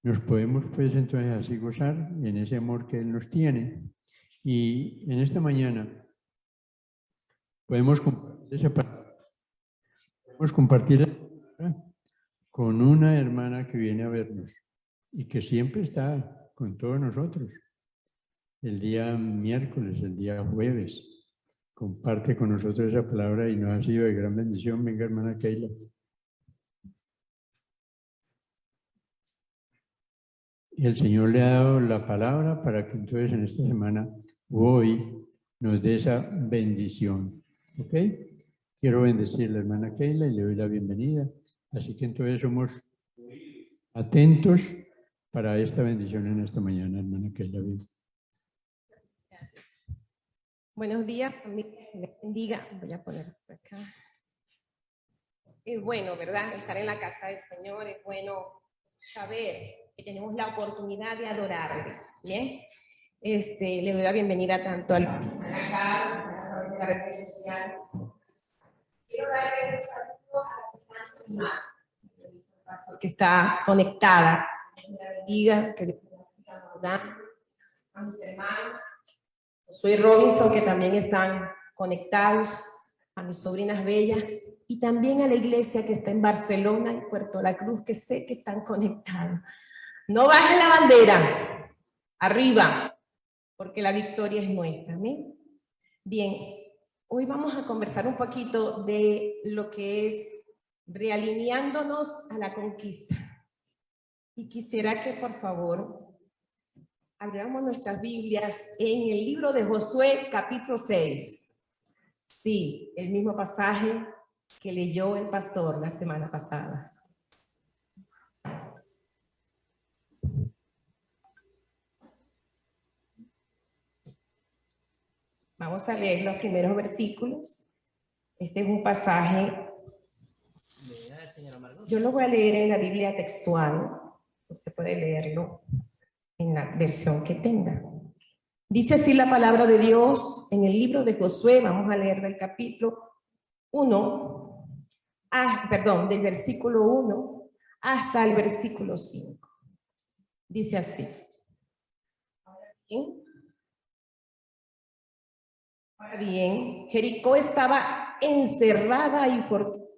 nos podemos pues entonces así gozar en ese amor que Él nos tiene. Y en esta mañana podemos compartir esa palabra, podemos compartir con una hermana que viene a vernos y que siempre está con todos nosotros. El día miércoles, el día jueves, comparte con nosotros esa palabra y nos ha sido de gran bendición. Venga, hermana Keila. Y el Señor le ha dado la palabra para que entonces en esta semana, hoy, nos dé esa bendición. ¿Ok? Quiero bendecir a la hermana Keila y le doy la bienvenida. Así que entonces somos atentos para esta bendición en esta mañana, hermana Keila. Buenos días, familia, les bendiga. Voy a poner por acá. Es bueno, ¿verdad? Estar en la casa del Señor, es bueno saber que tenemos la oportunidad de adorarle. Bien, le doy la bienvenida tanto a las redes sociales. Quiero darle un saludo a la distancia de mi madre, que está conectada. La bendiga, que le siga dando a mis hermanos. Soy Robinson, que también están conectados, a mis sobrinas bellas, y también a la iglesia que está en Barcelona y Puerto La Cruz, que sé que están conectados. No bajen la bandera, arriba, porque la victoria es nuestra. ¿Amén? Bien, hoy vamos a conversar un poquito de lo que es realineándonos a la conquista. Y quisiera que, por favor, abramos nuestras Biblias en el libro de Josué, capítulo 6. Sí, el mismo pasaje que leyó el pastor la semana pasada. Vamos a leer los primeros versículos. Este es un pasaje. Yo lo voy a leer en la Biblia textual. Usted puede leerlo en la versión que tenga. Dice así la palabra de Dios en el libro de Josué. Vamos a leer del capítulo 1, del versículo 1 hasta el versículo 5. Dice así. Ahora bien, Jericó estaba encerrada y fortificada.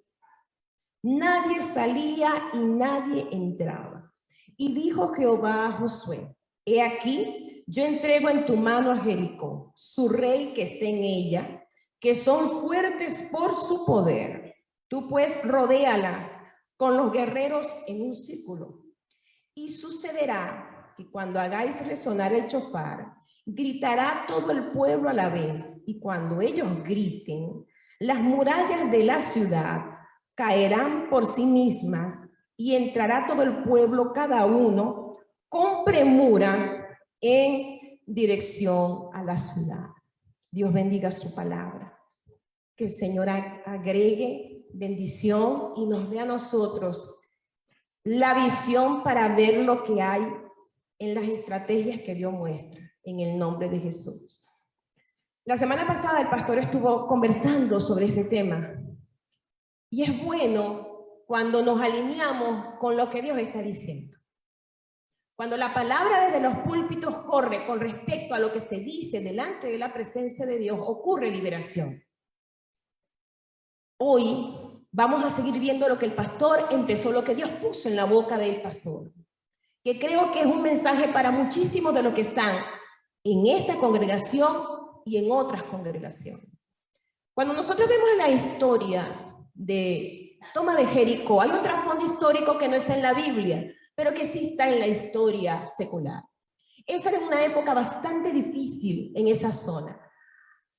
Nadie salía y nadie entraba. Y dijo Jehová a Josué: he aquí, yo entrego en tu mano a Jericó, su rey que esté en ella, que son fuertes por su poder. Tú pues rodéala con los guerreros en un círculo. Y sucederá que cuando hagáis resonar el chofar, gritará todo el pueblo a la vez, y cuando ellos griten, las murallas de la ciudad caerán por sí mismas, y entrará todo el pueblo, cada uno, con premura, en dirección a la ciudad. Dios bendiga su palabra. Que el Señor agregue bendición y nos dé a nosotros la visión para ver lo que hay en las estrategias que Dios muestra, en el nombre de Jesús. La semana pasada el pastor estuvo conversando sobre ese tema. Y es bueno cuando nos alineamos con lo que Dios está diciendo. Cuando la palabra desde los púlpitos corre con respecto a lo que se dice delante de la presencia de Dios, ocurre liberación. Hoy vamos a seguir viendo lo que el pastor empezó, lo que Dios puso en la boca del pastor, que creo que es un mensaje para muchísimos de los que están en esta congregación y en otras congregaciones. Cuando nosotros vemos la historia de la toma de Jericó, hay un trasfondo histórico que no está en la Biblia, pero que sí está en la historia secular. Esa era una época bastante difícil en esa zona.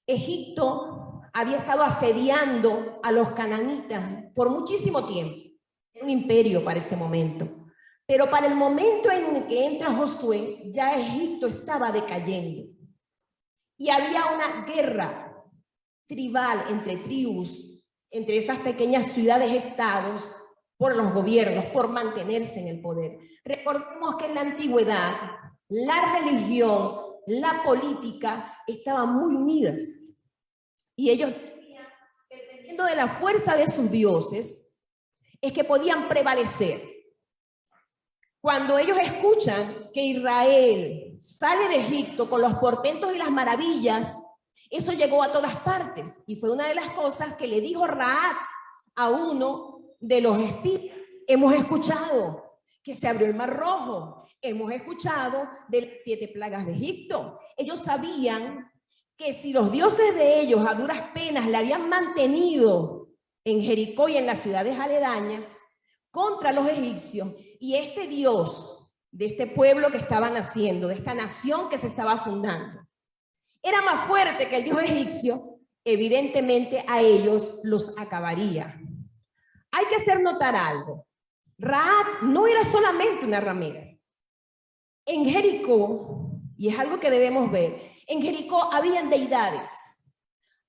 Egipto había estado asediando a los cananitas por muchísimo tiempo. Era un imperio para ese momento. Pero para el momento en que entra Josué, ya Egipto estaba decayendo. Y había una guerra tribal entre tribus, entre esas pequeñas ciudades-estados, por los gobiernos, por mantenerse en el poder. Recordemos que en la antigüedad, la religión, la política estaban muy unidas. Y ellos decían que dependiendo de la fuerza de sus dioses, es que podían prevalecer. Cuando ellos escuchan que Israel sale de Egipto con los portentos y las maravillas, eso llegó a todas partes. Y fue una de las cosas que le dijo Rahab a uno de los espías. Hemos escuchado que se abrió el Mar Rojo. Hemos escuchado de las 7 plagas de Egipto. Ellos sabían que si los dioses de ellos a duras penas le habían mantenido en Jericó y en las ciudades aledañas contra los egipcios, y este Dios de este pueblo que estaban haciendo, de esta nación que se estaba fundando, era más fuerte que el Dios egipcio, evidentemente a ellos los acabaría. Hay que hacer notar algo. Rahab no era solamente una ramera. En Jericó, y es algo que debemos ver, en Jericó habían deidades.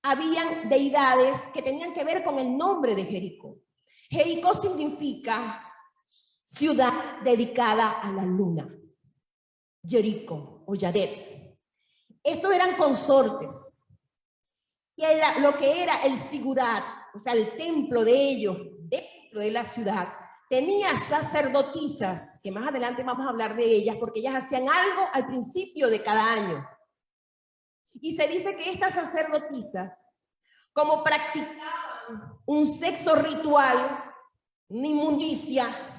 Habían deidades que tenían que ver con el nombre de Jericó. Jericó significa ciudad dedicada a la luna. Jericó o Yadet. Estos eran consortes. Y lo que era el sigurat, o sea, el templo de ellos, dentro de la ciudad, tenía sacerdotisas, que más adelante vamos a hablar de ellas, porque ellas hacían algo al principio de cada año. Y se dice que estas sacerdotisas, como practicaban un sexo ritual, una inmundicia,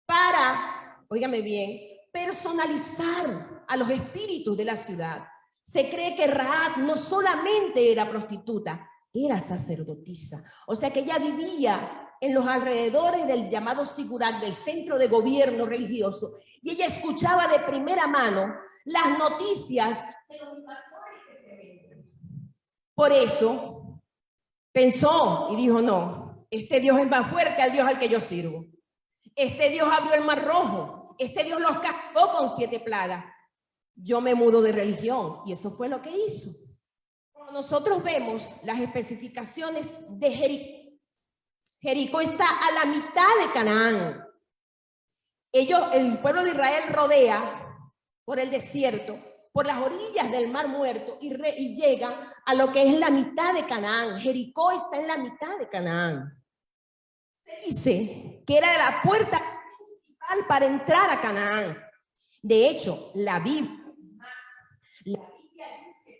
para, óigame bien, personalizar a los espíritus de la ciudad. Se cree que Rahab no solamente era prostituta, era sacerdotisa. O sea que ella vivía en los alrededores del llamado Sigurat, del centro de gobierno religioso, y ella escuchaba de primera mano las noticias de los invasores que se ven. Por eso pensó y dijo, no, este Dios es más fuerte al Dios al que yo sirvo. Este Dios abrió el Mar Rojo, este Dios los castigó con 7 plagas. Yo me mudo de religión, y eso fue lo que hizo. Cuando nosotros vemos las especificaciones de Jericó, Jericó está a la mitad de Canaán. El pueblo de Israel rodea por el desierto, por las orillas del Mar Muerto, y llegan a lo que es la mitad de Canaán. Jericó está en la mitad de Canaán. Se dice que era la puerta principal para entrar a Canaán. De hecho, la Biblia dice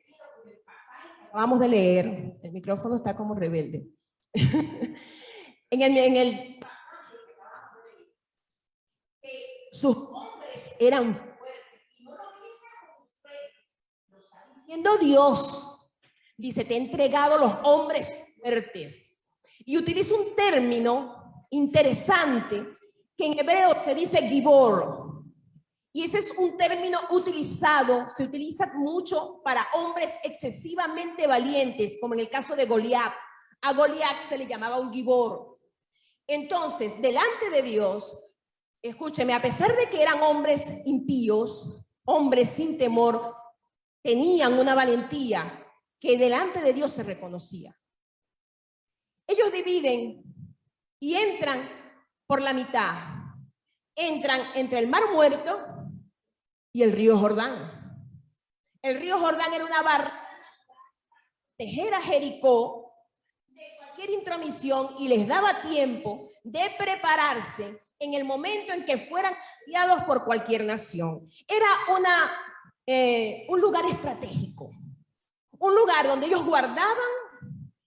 que el pasaje que acabamos de leer, el micrófono está como rebelde. en el pasaje que acabamos de leer, que sus hombres eran fuertes, y no lo dice como usted, lo está diciendo Dios. Dice, te he entregado los hombres fuertes. Y utiliza un término interesante que en hebreo se dice gibor. Y ese es un término utilizado, se utiliza mucho para hombres excesivamente valientes, como en el caso de Goliat. A Goliat se le llamaba un gibor. Entonces, delante de Dios, escúcheme, a pesar de que eran hombres impíos, hombres sin temor, tenían una valentía que delante de Dios se reconocía. Ellos dividen y entran por la mitad. Entran entre el Mar Muerto y el río Jordán. El río Jordán era una barrera para proteger a Jericó de cualquier intromisión y les daba tiempo de prepararse en el momento en que fueran asediados por cualquier nación. Era un lugar estratégico, un lugar donde ellos guardaban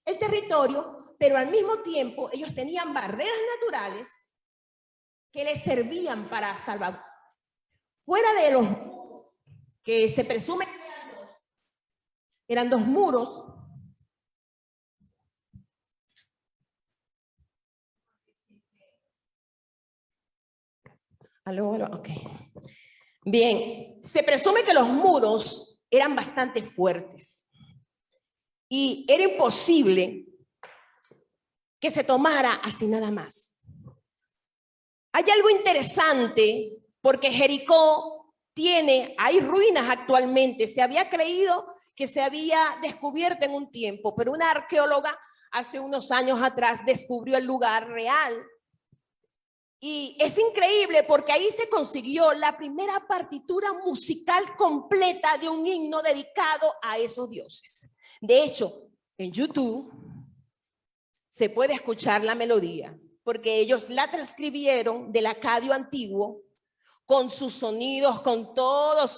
el territorio, pero al mismo tiempo ellos tenían barreras naturales que les servían para salvaguardar. Fuera de los muros, que se presume que eran 2 muros, ok. Bien, se presume que los muros eran bastante fuertes y era imposible que se tomara así nada más. Hay algo interesante porque Jericó hay ruinas actualmente. Se había creído que se había descubierto en un tiempo, pero una arqueóloga hace unos años atrás descubrió el lugar real. Y es increíble porque ahí se consiguió la primera partitura musical completa de un himno dedicado a esos dioses. De hecho, en YouTube se puede escuchar la melodía, porque ellos la transcribieron del acadio antiguo con sus sonidos, con todos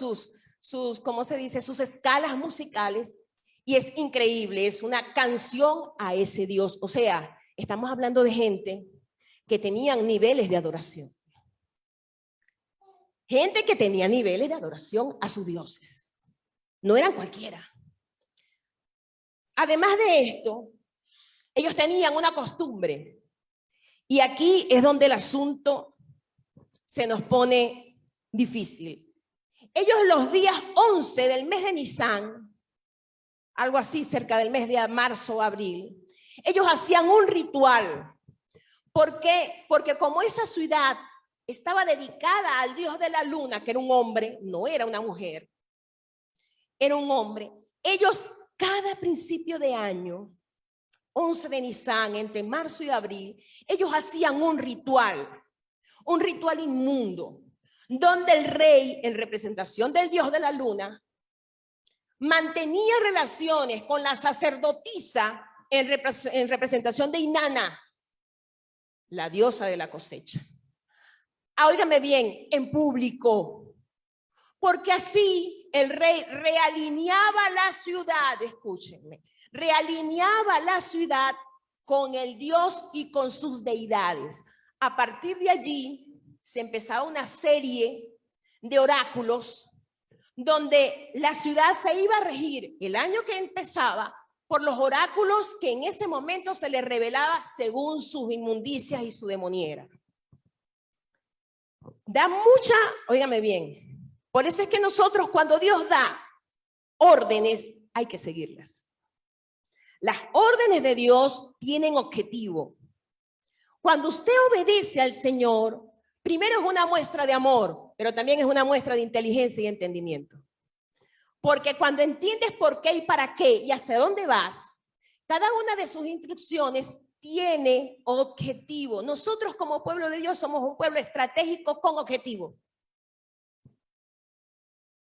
sus, ¿cómo se dice? Sus escalas musicales. Y es increíble, es una canción a ese Dios. O sea, estamos hablando de gente que tenían niveles de adoración. Gente que tenía niveles de adoración a sus dioses. No eran cualquiera. Además de esto, ellos tenían una costumbre. Y aquí es donde el asunto se nos pone difícil. Ellos los días 11 del mes de Nisan, algo así cerca del mes de marzo o abril, ellos hacían un ritual. ¿Por qué? Porque como esa ciudad estaba dedicada al dios de la luna, que era un hombre, no era una mujer, era un hombre, ellos cada principio de año, 11 de Nisan, entre marzo y abril, ellos hacían un ritual inmundo, donde el rey, en representación del dios de la luna, mantenía relaciones con la sacerdotisa en representación de Inanna, la diosa de la cosecha. Óigame bien, en público, porque así el rey realineaba la ciudad, escúchenme, realineaba la ciudad con el Dios y con sus deidades. A partir de allí se empezaba una serie de oráculos donde la ciudad se iba a regir el año que empezaba por los oráculos que en ese momento se les revelaba según sus inmundicias y su demoniera. Da mucha, óigame bien, por eso es que nosotros cuando Dios da órdenes hay que seguirlas. Las órdenes de Dios tienen objetivo. Cuando usted obedece al Señor, primero es una muestra de amor, pero también es una muestra de inteligencia y entendimiento. Porque cuando entiendes por qué y para qué y hacia dónde vas, cada una de sus instrucciones tiene objetivo. Nosotros como pueblo de Dios somos un pueblo estratégico con objetivo.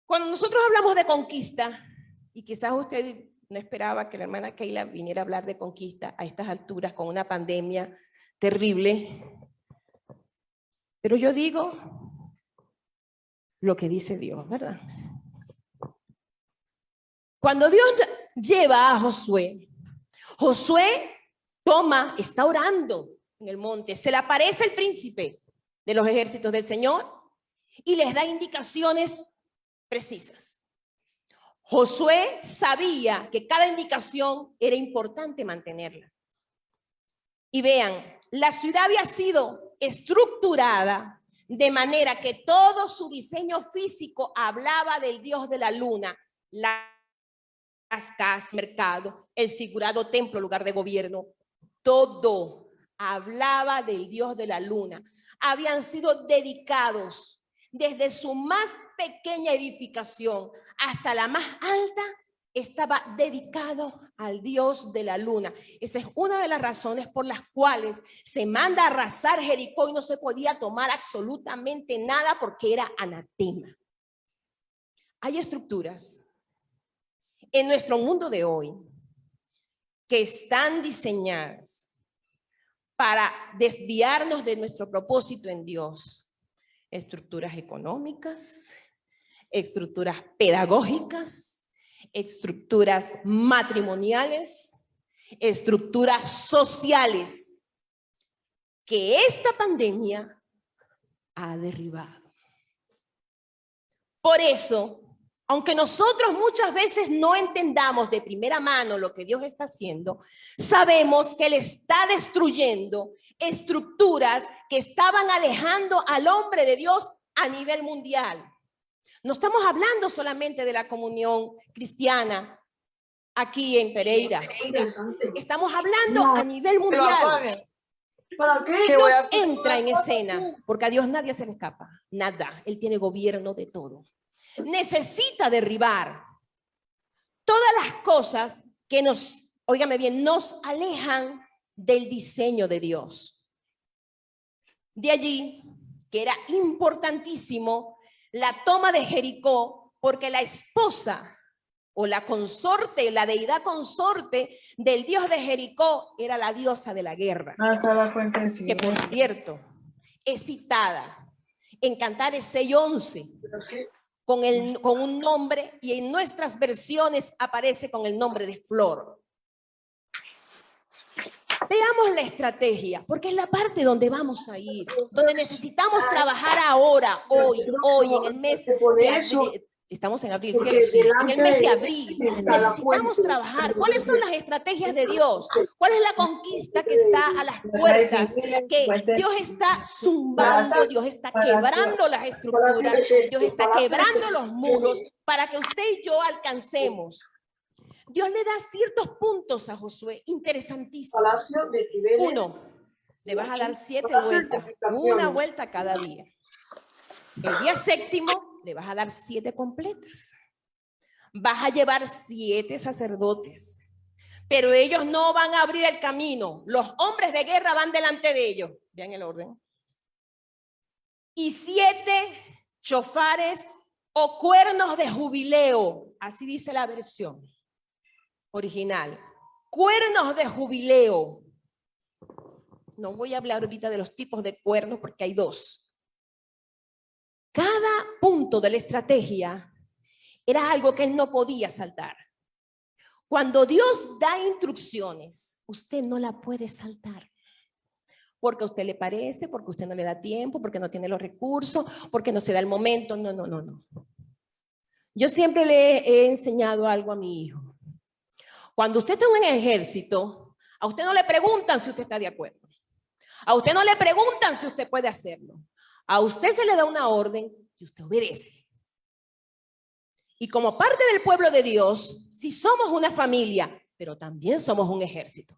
Cuando nosotros hablamos de conquista, y quizás usted no esperaba que la hermana Keila viniera a hablar de conquista a estas alturas con una pandemia terrible, pero yo digo lo que dice Dios, ¿verdad? Cuando Dios lleva a Josué, Josué está orando en el monte, se le aparece el príncipe de los ejércitos del Señor y les da indicaciones precisas. Josué sabía que cada indicación era importante mantenerla. Y vean, la ciudad había sido estructurada de manera que todo su diseño físico hablaba del dios de la luna, las casas, mercado, el sigurado templo, lugar de gobierno, todo hablaba del dios de la luna. Habían sido dedicados desde su más pequeña edificación hasta la más alta, estaba dedicado al dios de la luna. Esa es una de las razones por las cuales se manda a arrasar Jericó y no se podía tomar absolutamente nada porque era anatema. Hay estructuras en nuestro mundo de hoy que están diseñadas para desviarnos de nuestro propósito en Dios. Estructuras económicas, estructuras pedagógicas, estructuras matrimoniales, estructuras sociales que esta pandemia ha derribado. Por eso, aunque nosotros muchas veces no entendamos de primera mano lo que Dios está haciendo, sabemos que Él está destruyendo estructuras que estaban alejando al hombre de Dios a nivel mundial. No estamos hablando solamente de la comunión cristiana aquí en Pereira. Estamos hablando a nivel mundial. Dios entra en escena, porque a Dios nadie se le escapa, nada. Él tiene gobierno de todo. Necesita derribar todas las cosas que nos, óigame bien, nos alejan del diseño de Dios. De allí que era importantísimo la toma de Jericó, porque la esposa o la consorte, la deidad consorte del dios de Jericó era la diosa de la guerra, que por cierto es citada En Cantares 6:11, con un nombre, y en nuestras versiones aparece con el nombre de flor. Veamos la estrategia, porque es la parte donde vamos a ir, donde necesitamos trabajar ahora, hoy, en el mes de abril. Estamos en abril, cielo, sí. En el mes de abril necesitamos trabajar. ¿Cuáles son las estrategias de Dios? ¿Cuál es la conquista que está a las puertas? Que Dios está zumbando, Dios está quebrando las estructuras, Dios está quebrando los muros para que usted y yo alcancemos. Dios le da ciertos puntos a Josué, interesantísimos. 1, le vas a dar 7 vueltas, una vuelta cada día. El día 7º le vas a dar 7 completas. Vas a llevar 7 sacerdotes, pero ellos no van a abrir el camino. Los hombres de guerra van delante de ellos. Vean el orden. Y 7 chofares o cuernos de jubileo. Así dice la versión original. Cuernos de jubileo. No voy a hablar ahorita de los tipos de cuernos porque hay 2. Cada punto de la estrategia era algo que él no podía saltar. Cuando Dios da instrucciones, usted no la puede saltar. Porque a usted le parece, porque usted no le da tiempo, porque no tiene los recursos, porque no se da el momento. No. Yo siempre le he enseñado algo a mi hijo. Cuando usted está en un ejército, a usted no le preguntan si usted está de acuerdo. A usted no le preguntan si usted puede hacerlo. A usted se le da una orden y usted obedece. Y como parte del pueblo de Dios, sí somos una familia, pero también somos un ejército.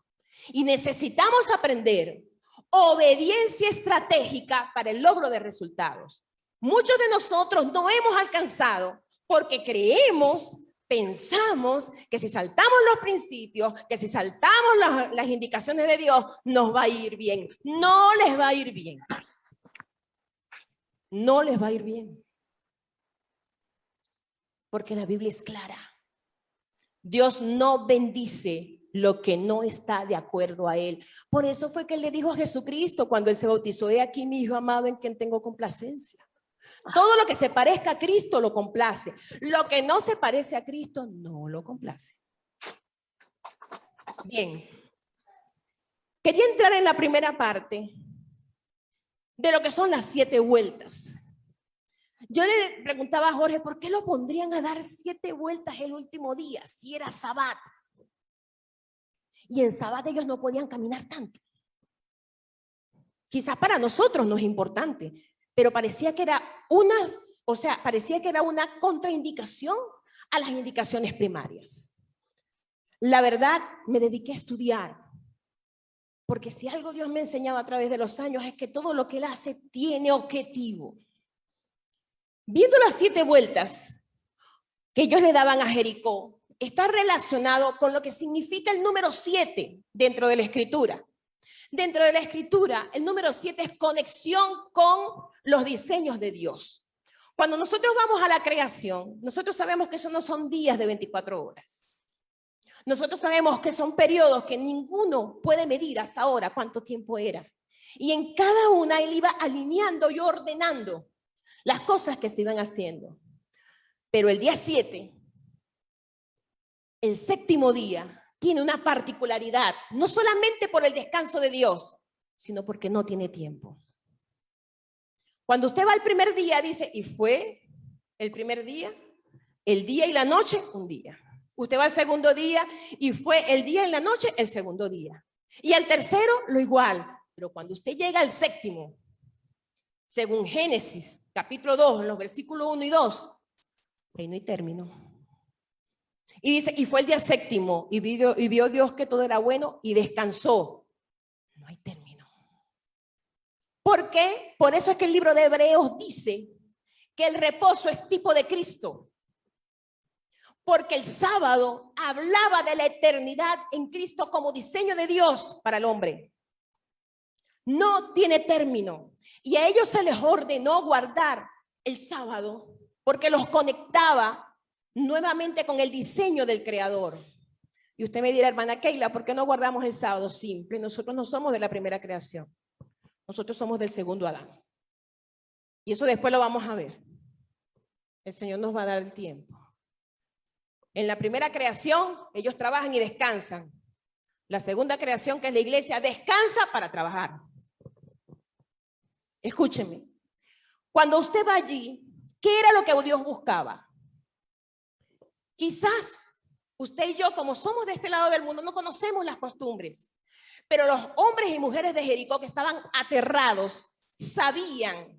Y necesitamos aprender obediencia estratégica para el logro de resultados. Muchos de nosotros no hemos alcanzado porque pensamos que si saltamos los principios, que si saltamos las indicaciones de Dios, nos va a ir bien. No les va a ir bien. No les va a ir bien. Porque la Biblia es clara. Dios no bendice lo que no está de acuerdo a Él. Por eso fue que Él le dijo a Jesucristo cuando Él se bautizó: he aquí mi Hijo amado en quien tengo complacencia. Todo lo que se parezca a Cristo lo complace. Lo que no se parece a Cristo no lo complace. Bien. Quería entrar en la primera parte de lo que son las 7 vueltas. Yo le preguntaba a Jorge, ¿por qué lo pondrían a dar 7 vueltas el último día si era Sabbat? Y en Sabbat ellos no podían caminar tanto. Quizás para nosotros no es importante, pero parecía que era una contraindicación a las indicaciones primarias. La verdad, me dediqué a estudiar, porque si algo Dios me ha enseñado a través de los años es que todo lo que Él hace tiene objetivo. Viendo las 7 vueltas que ellos le daban a Jericó, está relacionado con lo que significa el número 7 dentro de la Escritura. Dentro de la Escritura, el número 7 es conexión con los diseños de Dios. Cuando nosotros vamos a la creación, nosotros sabemos que eso no son días de 24 horas. Nosotros sabemos que son periodos que ninguno puede medir hasta ahora cuánto tiempo era. Y en cada una Él iba alineando y ordenando las cosas que se iban haciendo. Pero el día 7, el 7º día, tiene una particularidad, no solamente por el descanso de Dios, sino porque no tiene tiempo. Cuando usted va al primer día, dice, y fue el primer día, el día y la noche, un día. Usted va al segundo día, y fue el día y la noche, el segundo día. Y al tercero, lo igual. Pero cuando usted llega al 7º, según Génesis, capítulo 2, los versículos 1 y 2, ahí no hay término. Y dice, y fue el día 7º, y vio Dios que todo era bueno, y descansó. No hay término. ¿Por qué? Por eso es que el libro de Hebreos dice que el reposo es tipo de Cristo. Porque el sábado hablaba de la eternidad en Cristo como diseño de Dios para el hombre. No tiene término. Y a ellos se les ordenó guardar el sábado porque los conectaba nuevamente con el diseño del Creador. Y usted me dirá, hermana Keila, ¿por qué no guardamos el sábado? Simple, nosotros no somos de la primera creación. Nosotros somos del segundo Adán. Y eso después lo vamos a ver. El Señor nos va a dar el tiempo. En la primera creación, ellos trabajan y descansan. La segunda creación, que es la iglesia, descansa para trabajar. Escúcheme. Cuando usted va allí, ¿qué era lo que Dios buscaba? Quizás usted y yo, como somos de este lado del mundo, no conocemos las costumbres. Pero los hombres y mujeres de Jericó que estaban aterrados, sabían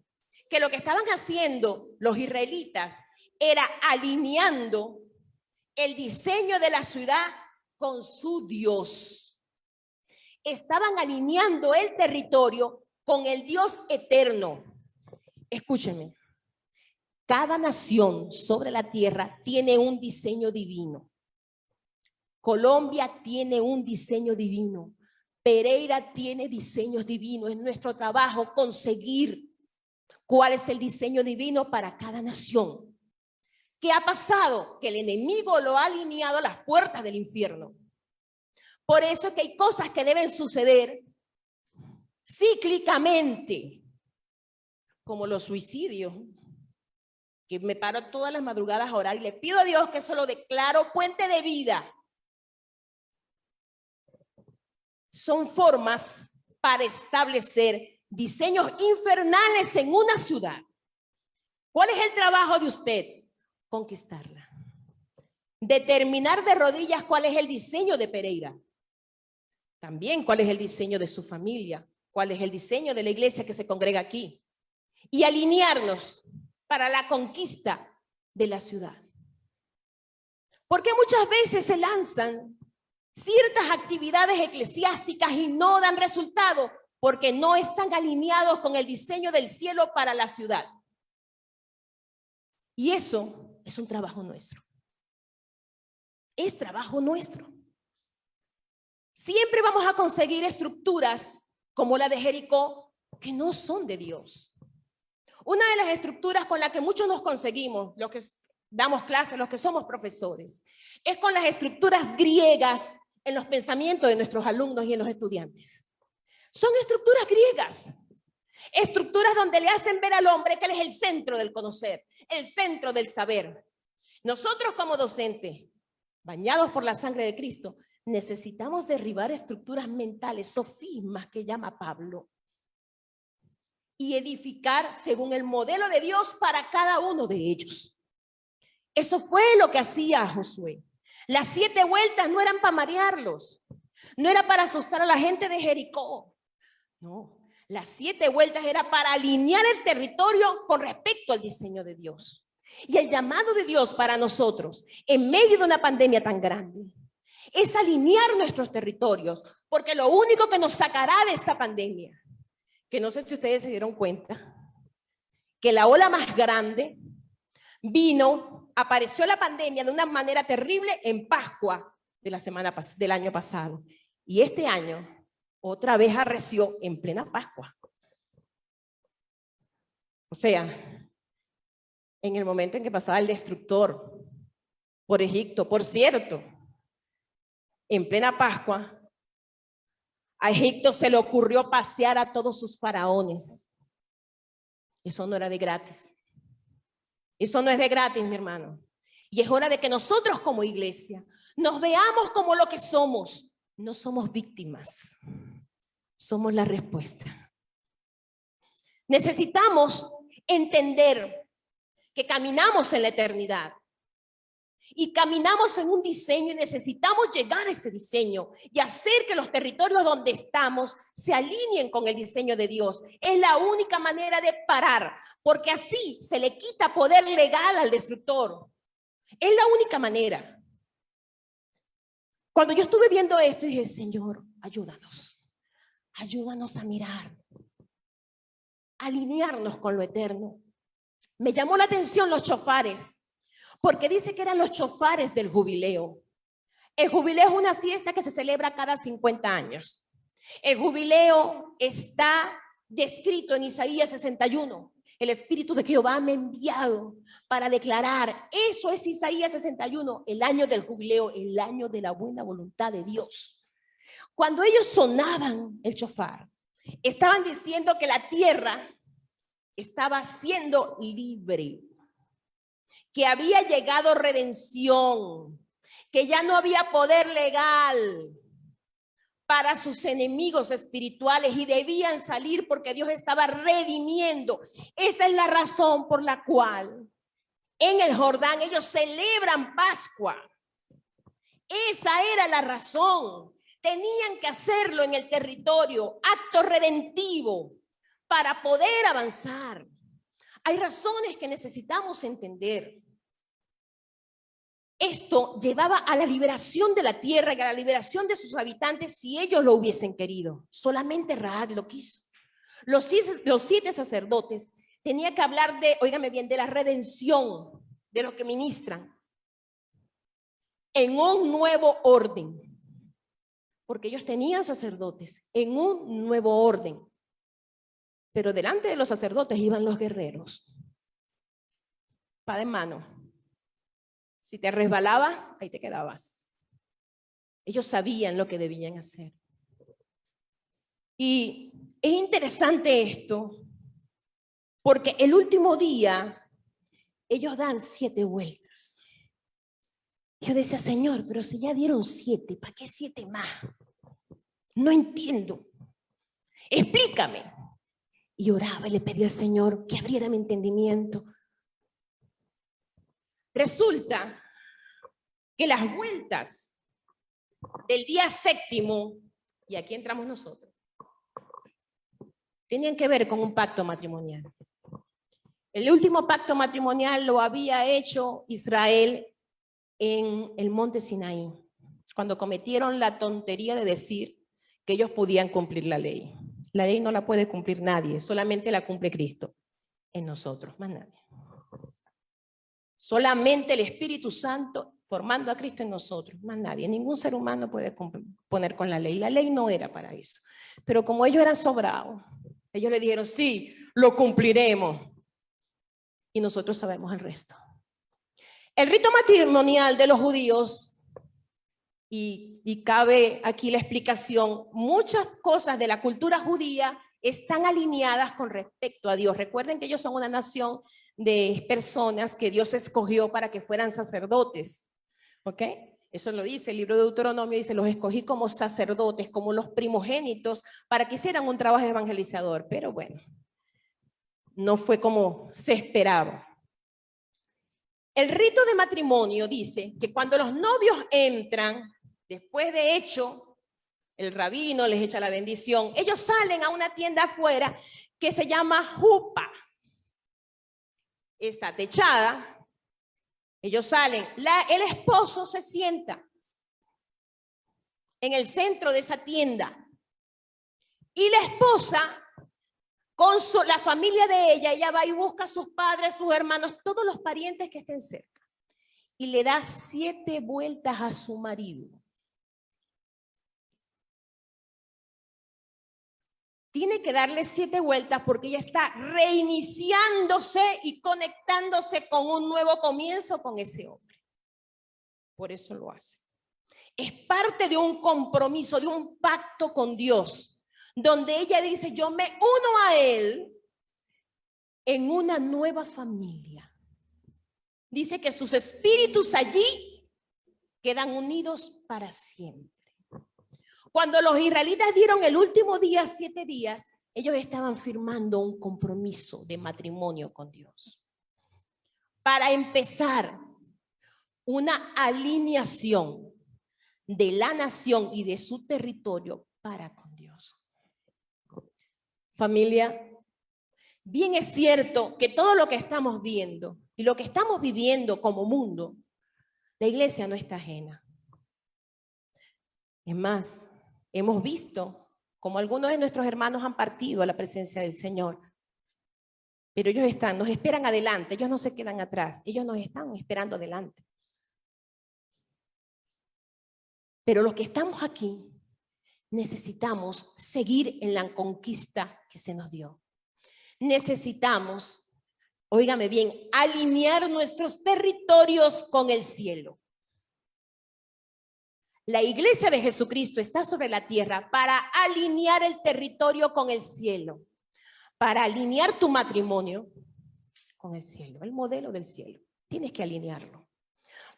que lo que estaban haciendo los israelitas era alineando el diseño de la ciudad con su Dios. Estaban alineando el territorio con el Dios eterno. Escúchenme. Cada nación sobre la tierra tiene un diseño divino. Colombia tiene un diseño divino. Pereira tiene diseños divinos. Es nuestro trabajo conseguir cuál es el diseño divino para cada nación. ¿Qué ha pasado? Que el enemigo lo ha alineado a las puertas del infierno. Por eso es que hay cosas que deben suceder cíclicamente, como los suicidios, que me paro todas las madrugadas a orar y le pido a Dios que eso lo declaro puente de vida. Son formas para establecer diseños infernales en una ciudad. ¿Cuál es el trabajo de usted? Conquistarla. Determinar de rodillas cuál es el diseño de Pereira. También cuál es el diseño de su familia, cuál es el diseño de la iglesia que se congrega aquí. Y alinearnos para la conquista de la ciudad. Porque muchas veces se lanzan ciertas actividades eclesiásticas y no dan resultado porque no están alineados con el diseño del cielo para la ciudad. Y eso es un trabajo nuestro. Es trabajo nuestro. Siempre vamos a conseguir estructuras como la de Jericó que no son de Dios. Una de las estructuras con la que muchos nos conseguimos, los que damos clases, los que somos profesores, es con las estructuras griegas en los pensamientos de nuestros alumnos y en los estudiantes. Son estructuras griegas. Estructuras donde le hacen ver al hombre que él es el centro del conocer, el centro del saber. Nosotros como docentes, bañados por la sangre de Cristo, necesitamos derribar estructuras mentales, sofismas que llama Pablo, y edificar según el modelo de Dios para cada uno de ellos. Eso fue lo que hacía Josué. Las 7 vueltas no eran para marearlos, no era para asustar a la gente de Jericó, no. Las 7 vueltas era para alinear el territorio con respecto al diseño de Dios. Y el llamado de Dios para nosotros, en medio de una pandemia tan grande, es alinear nuestros territorios, porque lo único que nos sacará de esta pandemia, que no sé si ustedes se dieron cuenta, que la ola más grande apareció la pandemia de una manera terrible en Pascua del año pasado. Y este año otra vez arreció en plena Pascua. O sea, en el momento en que pasaba el destructor por Egipto. Por cierto, en plena Pascua, a Egipto se le ocurrió pasear a todos sus faraones. Eso no era de gratis. Eso no es de gratis, mi hermano. Y es hora de que nosotros como iglesia nos veamos como lo que somos. No somos víctimas. Somos la respuesta. Necesitamos entender que caminamos en la eternidad y caminamos en un diseño y necesitamos llegar a ese diseño y hacer que los territorios donde estamos se alineen con el diseño de Dios. Es la única manera de parar, porque así se le quita poder legal al destructor. Es la única manera. Cuando yo estuve viendo esto, dije, Señor, ayúdanos. Ayúdanos a mirar, a alinearnos con lo eterno. Me llamó la atención los chofares, porque dice que eran los chofares del jubileo. El jubileo es una fiesta que se celebra cada 50 años. El jubileo está descrito en Isaías 61. El Espíritu de Jehová me ha enviado para declarar, eso es Isaías 61, el año del jubileo, el año de la buena voluntad de Dios. Cuando ellos sonaban el chofar, estaban diciendo que la tierra estaba siendo libre, que había llegado redención, que ya no había poder legal para sus enemigos espirituales y debían salir porque Dios estaba redimiendo. Esa es la razón por la cual en el Jordán ellos celebran Pascua. Esa era la razón. Tenían que hacerlo en el territorio, acto redentivo, para poder avanzar. Hay razones que necesitamos entender. Esto llevaba a la liberación de la tierra y a la liberación de sus habitantes si ellos lo hubiesen querido. Solamente Rahab lo quiso. Los 7 sacerdotes tenían que hablar de, óigame bien, de la redención de los que ministran en un nuevo orden. Porque ellos tenían sacerdotes en un nuevo orden. Pero delante de los sacerdotes iban los guerreros. Espada en mano. Si te resbalaba, ahí te quedabas. Ellos sabían lo que debían hacer. Y es interesante esto, porque el último día, ellos dan 7 vueltas. Yo decía, Señor, pero si ya dieron 7, ¿para qué 7 más? No entiendo. Explícame. Y oraba y le pedía al Señor que abriera mi entendimiento. Resulta que las vueltas del día 7º, y aquí entramos nosotros, tenían que ver con un pacto matrimonial. El último pacto matrimonial lo había hecho Israel en el monte Sinaí, cuando cometieron la tontería de decir que ellos podían cumplir la ley. La ley no la puede cumplir nadie, solamente la cumple Cristo en nosotros, más nadie. Solamente el Espíritu Santo formando a Cristo en nosotros, más nadie. Ningún ser humano puede poner con la ley. La ley no era para eso. Pero como ellos eran sobrados, ellos le dijeron, sí, lo cumpliremos. Y nosotros sabemos el resto. El rito matrimonial de los judíos, y cabe aquí la explicación, muchas cosas de la cultura judía están alineadas con respecto a Dios. Recuerden que ellos son una nación de personas que Dios escogió para que fueran sacerdotes. ¿Ok? Eso lo dice el libro de Deuteronomio, dice, los escogí como sacerdotes, como los primogénitos, para que hicieran un trabajo evangelizador. Pero bueno, no fue como se esperaba. El rito de matrimonio dice que cuando los novios entran, después de hecho, el rabino les echa la bendición, ellos salen a una tienda afuera que se llama jupa. Está techada, ellos salen, el esposo se sienta en el centro de esa tienda y la esposa con la familia de ella va y busca a sus padres, sus hermanos, todos los parientes que estén cerca y le da 7 vueltas a su marido. Tiene que darle 7 vueltas porque ella está reiniciándose y conectándose con un nuevo comienzo con ese hombre. Por eso lo hace. Es parte de un compromiso, de un pacto con Dios, donde ella dice, yo me uno a Él en una nueva familia. Dice que sus espíritus allí quedan unidos para siempre. Cuando los israelitas dieron el último día, 7 días, ellos estaban firmando un compromiso de matrimonio con Dios. Para empezar, una alineación de la nación y de su territorio para con Dios. Familia, bien es cierto que todo lo que estamos viendo y lo que estamos viviendo como mundo, la iglesia no está ajena. Es más, hemos visto como algunos de nuestros hermanos han partido a la presencia del Señor. Pero ellos nos esperan adelante, ellos no se quedan atrás, ellos nos están esperando adelante. Pero los que estamos aquí necesitamos seguir en la conquista que se nos dio. Necesitamos, óigame bien, alinear nuestros territorios con el cielo. La iglesia de Jesucristo está sobre la tierra para alinear el territorio con el cielo, para alinear tu matrimonio con el cielo, el modelo del cielo. Tienes que alinearlo.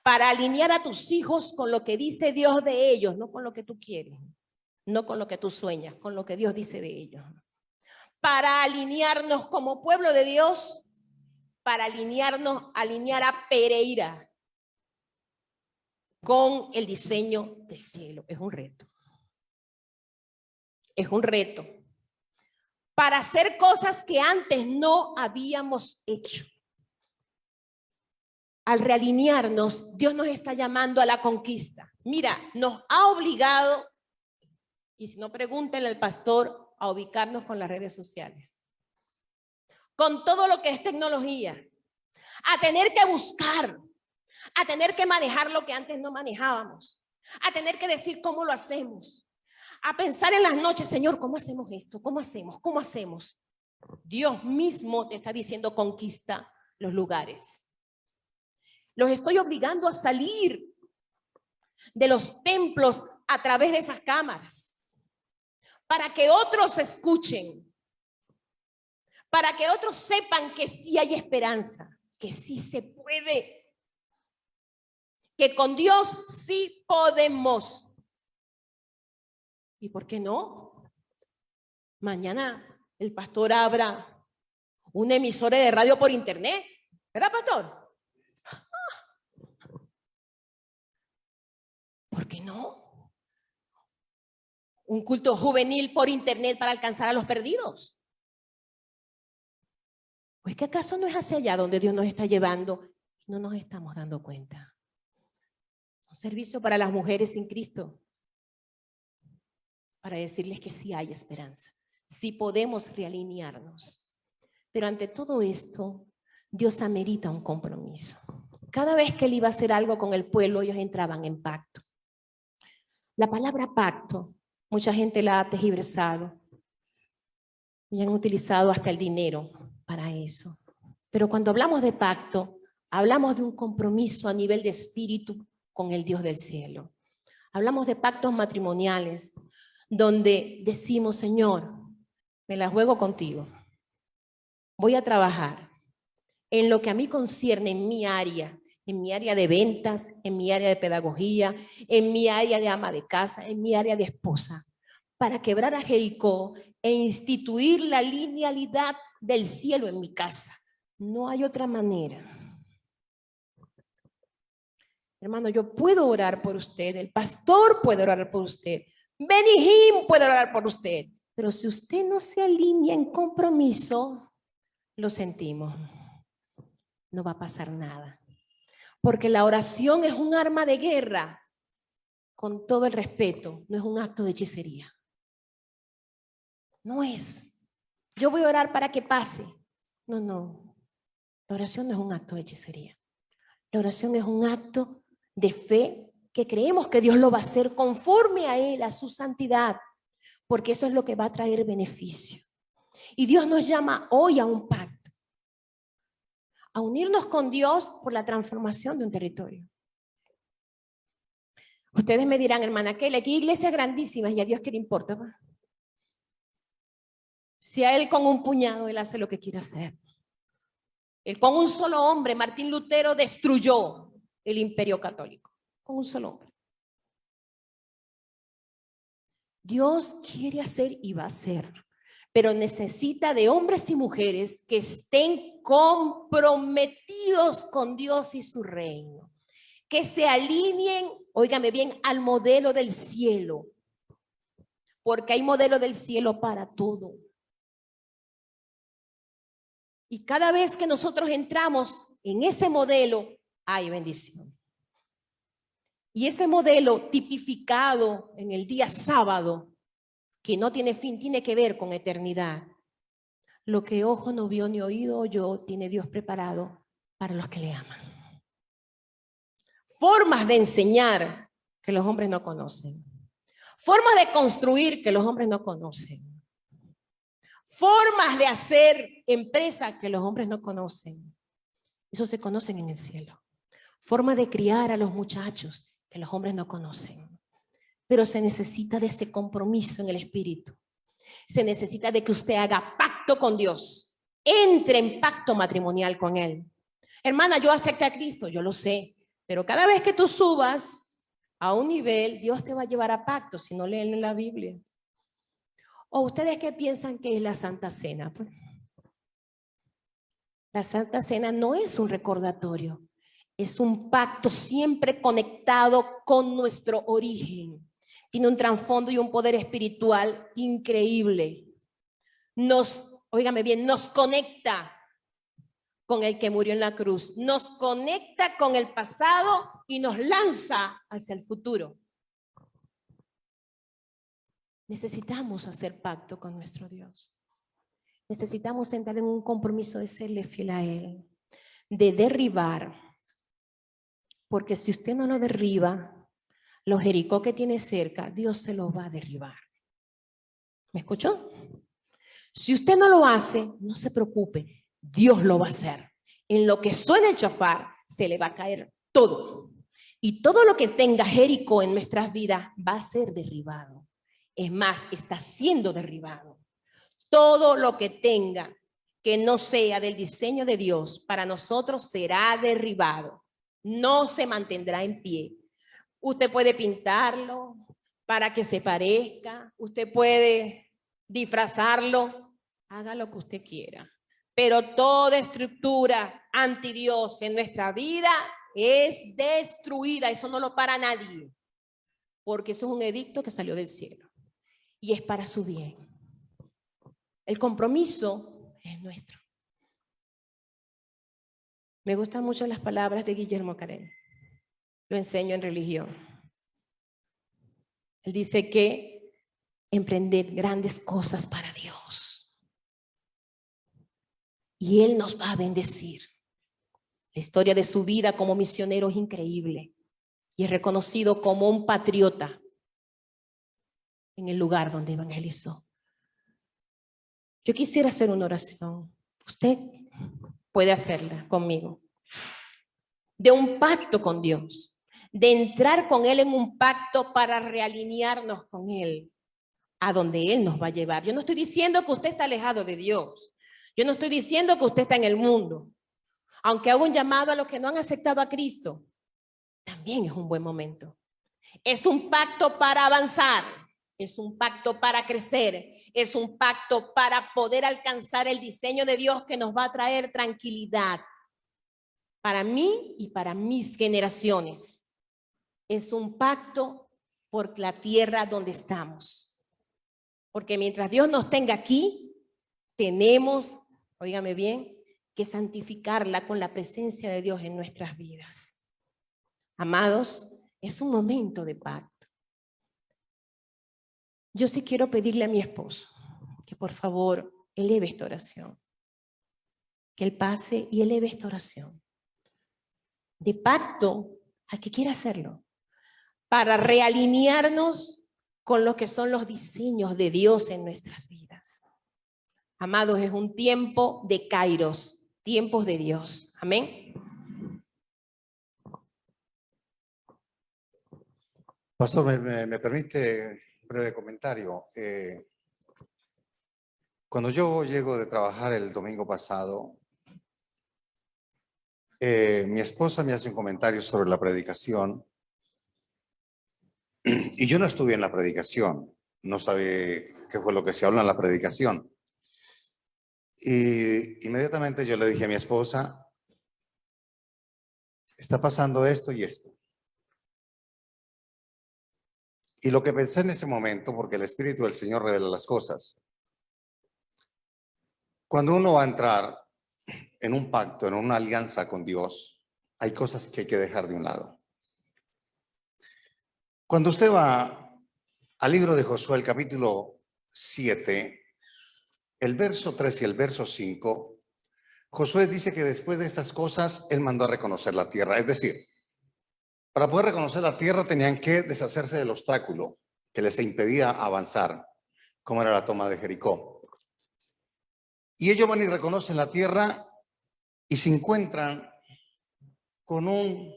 Para alinear a tus hijos con lo que dice Dios de ellos, no con lo que tú quieres, no con lo que tú sueñas, con lo que Dios dice de ellos. Para alinearnos como pueblo de Dios, para alinear a Pereira con el diseño del cielo. Es un reto. Es un reto. Para hacer cosas que antes no habíamos hecho. Al realinearnos, Dios nos está llamando a la conquista. Mira, nos ha obligado, y si no, pregúntenle al pastor, a ubicarnos con las redes sociales. Con todo lo que es tecnología. A tener que buscar, a tener que manejar lo que antes no manejábamos. A tener que decir cómo lo hacemos. A pensar en las noches, Señor, ¿cómo hacemos esto? ¿Cómo hacemos? ¿Cómo hacemos? Dios mismo te está diciendo, conquista los lugares. Los estoy obligando a salir de los templos a través de esas cámaras, para que otros escuchen, para que otros sepan que sí hay esperanza, que sí se puede, que con Dios sí podemos. ¿Y por qué no? Mañana el pastor abra una emisora de radio por internet, ¿verdad, pastor? ¿Por qué no? Un culto juvenil por internet para alcanzar a los perdidos. Pues que acaso no es hacia allá donde Dios nos está llevando, no nos estamos dando cuenta. Un servicio para las mujeres sin Cristo, para decirles que sí hay esperanza, sí podemos realinearnos. Pero ante todo esto, Dios amerita un compromiso. Cada vez que Él iba a hacer algo con el pueblo, ellos entraban en pacto. La palabra pacto, mucha gente la ha tergiversado y han utilizado hasta el dinero para eso. Pero cuando hablamos de pacto, hablamos de un compromiso a nivel de espíritu con el Dios del cielo. Hablamos de pactos matrimoniales, donde decimos, Señor, me la juego contigo. Voy a trabajar en lo que a mí concierne en mi área de ventas, en mi área de pedagogía, en mi área de ama de casa, en mi área de esposa, para quebrar a Jericó e instituir la linealidad del cielo en mi casa. No hay otra manera. Hermano, yo puedo orar por usted, el pastor puede orar por usted, Benihim puede orar por usted, pero si usted no se alinea en compromiso, lo sentimos, no va a pasar nada. Porque la oración es un arma de guerra, con todo el respeto, no es un acto de hechicería. No es. Yo voy a orar para que pase. No. La oración no es un acto de hechicería. La oración es un acto de fe que creemos que Dios lo va a hacer conforme a Él, a su santidad, porque eso es lo que va a traer beneficio. Y Dios nos llama hoy a un pacto, a unirnos con Dios por la transformación de un territorio. Ustedes me dirán, hermana Keila, aquí hay iglesias grandísimas y a Dios qué le importa, ¿va? Si a Él con un puñado Él hace lo que quiere hacer. Él con un solo hombre, Martín Lutero, destruyó el imperio católico. Con un solo hombre. Dios quiere hacer y va a hacer, pero necesita de hombres y mujeres que estén comprometidos con Dios y su reino, que se alineen, óigame bien, al modelo del cielo, porque hay modelo del cielo para todo. Y cada vez que nosotros entramos en ese modelo, hay bendición. Y ese modelo tipificado en el día sábado, que no tiene fin, tiene que ver con eternidad. Lo que ojo no vio ni oído oyó, tiene Dios preparado para los que le aman. Formas de enseñar que los hombres no conocen. Formas de construir que los hombres no conocen. Formas de hacer empresas que los hombres no conocen. Eso se conocen en el cielo. Formas de criar a los muchachos que los hombres no conocen. Pero se necesita de ese compromiso en el espíritu. Se necesita de que usted haga pacto con Dios. Entre en pacto matrimonial con Él. Hermana, yo acepté a Cristo, yo lo sé. Pero cada vez que tú subas a un nivel, Dios te va a llevar a pacto si no leen la Biblia. ¿O ustedes qué piensan que es la Santa Cena? La Santa Cena no es un recordatorio, es un pacto siempre conectado con nuestro origen. Tiene un trasfondo y un poder espiritual increíble. Óigame bien, nos conecta con el que murió en la cruz, nos conecta con el pasado y nos lanza hacia el futuro. Necesitamos hacer pacto con nuestro Dios. Necesitamos entrar en un compromiso de serle fiel a Él, de derribar, porque si usted no lo derriba, los Jericó que tiene cerca, Dios se los va a derribar. ¿Me escuchó? Si usted no lo hace, no se preocupe, Dios lo va a hacer. En lo que suena el shofar, se le va a caer todo. Y todo lo que tenga Jericó en nuestras vidas va a ser derribado. Es más, está siendo derribado. Todo lo que tenga que no sea del diseño de Dios para nosotros será derribado. No se mantendrá en pie. Usted puede pintarlo para que se parezca. Usted puede disfrazarlo. Haga lo que usted quiera. Pero toda estructura anti Dios en nuestra vida es destruida. Eso no lo para nadie. Porque eso es un edicto que salió del cielo. Y es para su bien. El compromiso es nuestro. Me gustan mucho las palabras de Guillermo Carén. Lo enseño en religión. Él dice que emprender grandes cosas para Dios. Y Él nos va a bendecir. La historia de su vida como misionero es increíble. Y es reconocido como un patriota en el lugar donde evangelizó. Yo quisiera hacer una oración. Usted puede hacerla conmigo. De un pacto con Dios. De entrar con Él en un pacto para realinearnos con Él. A donde Él nos va a llevar. Yo no estoy diciendo que usted está alejado de Dios. Yo no estoy diciendo que usted está en el mundo. Aunque hago un llamado a los que no han aceptado a Cristo, también es un buen momento. Es un pacto para avanzar. Es un pacto para crecer. Es un pacto para poder alcanzar el diseño de Dios que nos va a traer tranquilidad. Para mí y para mis generaciones. Es un pacto por la tierra donde estamos. Porque mientras Dios nos tenga aquí, tenemos, óigame bien, que santificarla con la presencia de Dios en nuestras vidas. Amados, es un momento de pacto. Yo sí quiero pedirle a mi esposo que por favor eleve esta oración. Que él pase y eleve esta oración. De pacto al que quiera hacerlo. Para realinearnos con lo que son los diseños de Dios en nuestras vidas. Amados, es un tiempo de Kairos, tiempos de Dios. Amén. Pastor, ¿me permite un breve comentario? Cuando yo llego de trabajar el domingo pasado, mi esposa me hace un comentario sobre la predicación y yo no estuve en la predicación, no sabía qué fue lo que se habla en la predicación. Y inmediatamente yo le dije a mi esposa, está pasando esto y esto. Y lo que pensé en ese momento, porque el Espíritu del Señor revela las cosas, cuando uno va a entrar en un pacto, en una alianza con Dios, hay cosas que hay que dejar de un lado. Cuando usted va al libro de Josué, el capítulo 7, el verso 3 y el verso 5, Josué dice que después de estas cosas, él mandó a reconocer la tierra. Es decir, para poder reconocer la tierra tenían que deshacerse del obstáculo que les impedía avanzar, como era la toma de Jericó. Y ellos van y reconocen la tierra y se encuentran con un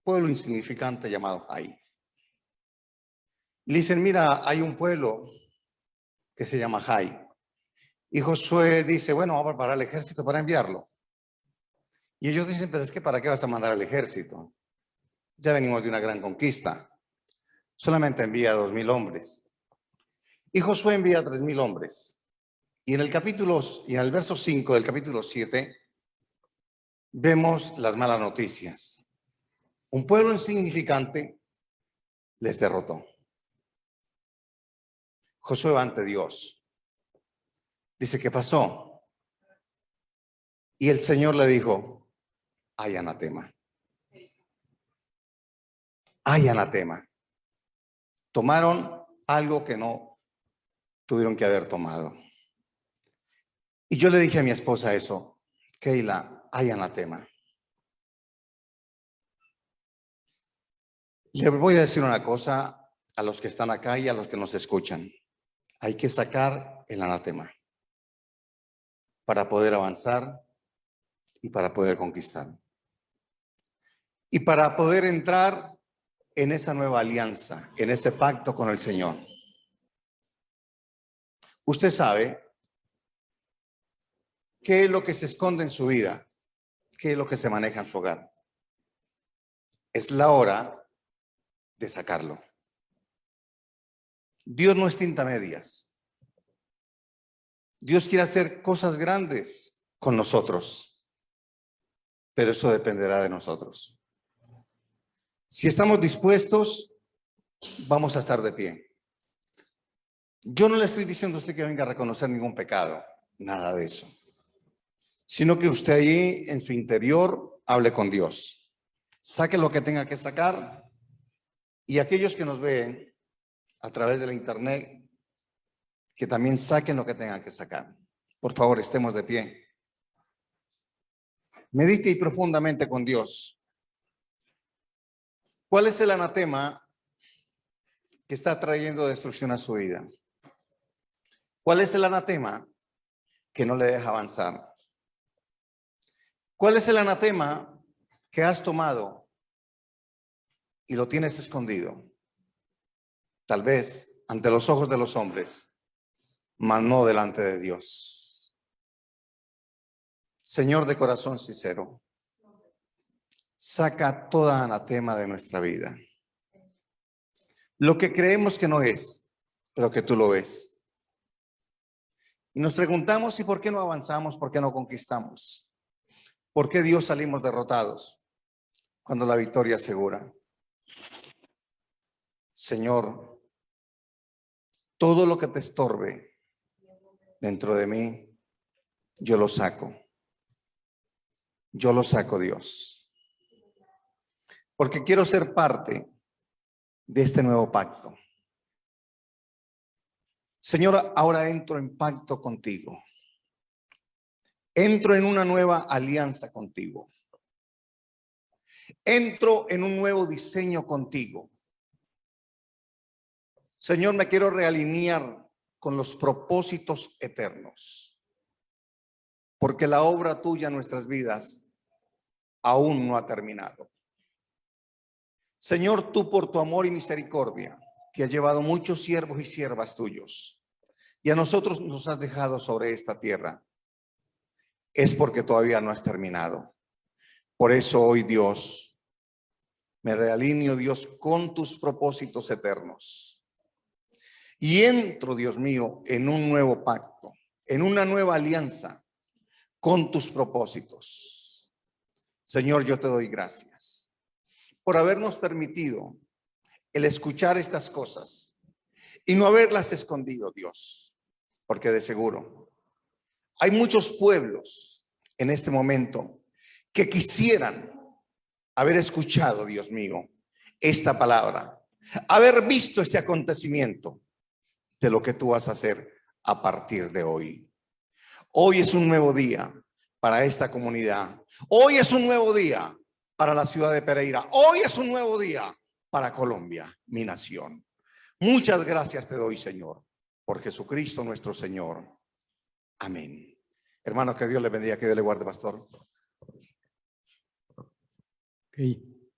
pueblo insignificante llamado Ai. Le dicen, mira, hay un pueblo que se llama Jai. Y Josué dice, bueno, vamos a preparar el ejército para enviarlo. Y ellos dicen, pero es que ¿para qué vas a mandar al ejército? Ya venimos de una gran conquista. Solamente envía 2,000 hombres. Y Josué envía 3,000 hombres. Y en el verso 5 del capítulo 7, vemos las malas noticias. Un pueblo insignificante les derrotó. Josué va ante Dios. Dice, ¿qué pasó? Y el Señor le dijo, hay anatema. Hay anatema. Tomaron algo que no tuvieron que haber tomado. Y yo le dije a mi esposa eso, Keila, hay anatema. Le voy a decir una cosa a los que están acá y a los que nos escuchan. Hay que sacar el anatema para poder avanzar y para poder conquistar. Y para poder entrar en esa nueva alianza, en ese pacto con el Señor. Usted sabe qué es lo que se esconde en su vida, qué es lo que se maneja en su hogar. Es la hora de sacarlo. Dios no es tinta medias. Dios quiere hacer cosas grandes con nosotros, pero eso dependerá de nosotros. Si estamos dispuestos, vamos a estar de pie. Yo no le estoy diciendo a usted que venga a reconocer ningún pecado, nada de eso, sino que usted ahí en su interior hable con Dios. Saque lo que tenga que sacar y aquellos que nos ven a través de la internet, que también saquen lo que tengan que sacar. Por favor, estemos de pie. Medite profundamente con Dios. ¿Cuál es el anatema que está trayendo destrucción a su vida? ¿Cuál es el anatema que no le deja avanzar? ¿Cuál es el anatema que has tomado y lo tienes escondido? Tal vez ante los ojos de los hombres, mas no delante de Dios. Señor de corazón sincero, saca toda anatema de nuestra vida. Lo que creemos que no es, pero que tú lo ves. Y nos preguntamos, ¿y por qué no avanzamos? ¿Por qué no conquistamos? ¿Por qué Dios salimos derrotados cuando la victoria es segura? Señor, todo lo que te estorbe dentro de mí, yo lo saco. Yo lo saco, Dios. Porque quiero ser parte de este nuevo pacto. Señor, ahora entro en pacto contigo. Entro en una nueva alianza contigo. Entro en un nuevo diseño contigo. Señor, me quiero realinear con los propósitos eternos. Porque la obra tuya en nuestras vidas aún no ha terminado. Señor, tú por tu amor y misericordia, que has llevado muchos siervos y siervas tuyos, y a nosotros nos has dejado sobre esta tierra, es porque todavía no has terminado. Por eso hoy, Dios, me realineo, Dios, con tus propósitos eternos. Y entro, Dios mío, en un nuevo pacto, en una nueva alianza con tus propósitos. Señor, yo te doy gracias por habernos permitido el escuchar estas cosas y no haberlas escondido, Dios, porque de seguro hay muchos pueblos en este momento que quisieran haber escuchado, Dios mío, esta palabra, haber visto este acontecimiento de lo que tú vas a hacer a partir de hoy. Hoy es un nuevo día para esta comunidad. Hoy es un nuevo día para la ciudad de Pereira. Hoy es un nuevo día para Colombia, mi nación. Muchas gracias te doy, Señor, por Jesucristo nuestro Señor. Amén. Hermano, que Dios le bendiga, que Dios le guarde, pastor. Okay.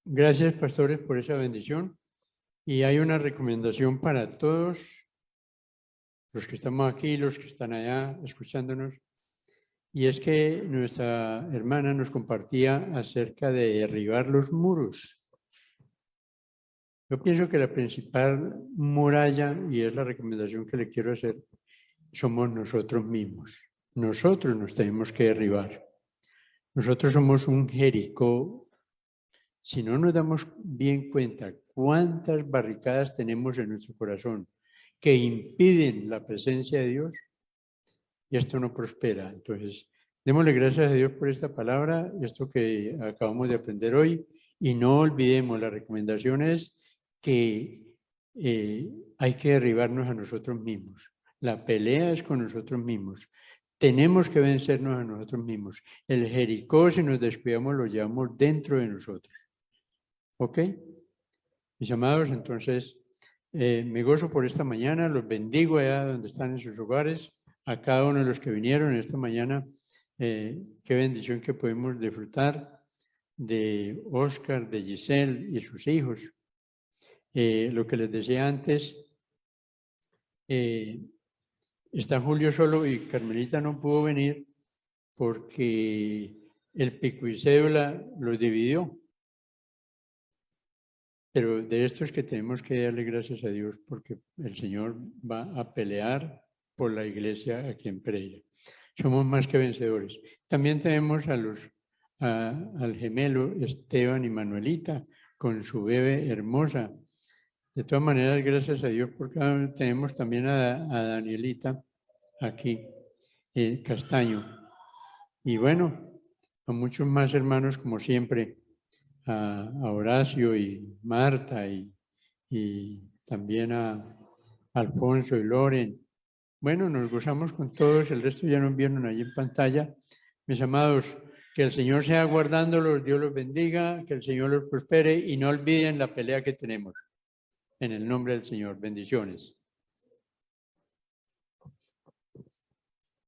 Gracias, pastores, por esa bendición. Y hay una recomendación para todos los que estamos aquí, los que están allá escuchándonos, y es que nuestra hermana nos compartía acerca de derribar los muros. Yo pienso que la principal muralla, y es la recomendación que le quiero hacer, somos nosotros mismos. Nosotros nos tenemos que derribar. Nosotros somos un Jericó. Si no nos damos bien cuenta cuántas barricadas tenemos en nuestro corazón que impiden la presencia de Dios, y esto no prospera. Entonces, démosle gracias a Dios por esta palabra, esto que acabamos de aprender hoy, y no olvidemos, la recomendación es que hay que derribarnos a nosotros mismos. La pelea es con nosotros mismos. Tenemos que vencernos a nosotros mismos. El Jericó, si nos descuidamos, lo llevamos dentro de nosotros. ¿Ok? Mis amados, entonces, me gozo por esta mañana, los bendigo allá donde están en sus hogares, a cada uno de los que vinieron esta mañana. Qué bendición que podemos disfrutar de Oscar, de Giselle y sus hijos. Lo que les decía antes, está Julio solo y Carmelita no pudo venir porque el pico y cédula los dividió. Pero de esto es que tenemos que darle gracias a Dios porque el Señor va a pelear por la iglesia aquí en Pereira. Somos más que vencedores. También tenemos al gemelo Esteban y Manuelita con su bebé hermosa. De todas maneras, gracias a Dios porque tenemos también a Danielita aquí, Castaño. Y bueno, a muchos más hermanos como siempre. A Horacio y Marta y también a Alfonso y Loren. Bueno, nos gozamos con todos, el resto ya nos vieron allí en pantalla. Mis amados, que el Señor sea guardándolos, Dios los bendiga, que el Señor los prospere y no olviden la pelea que tenemos. En el nombre del Señor, bendiciones.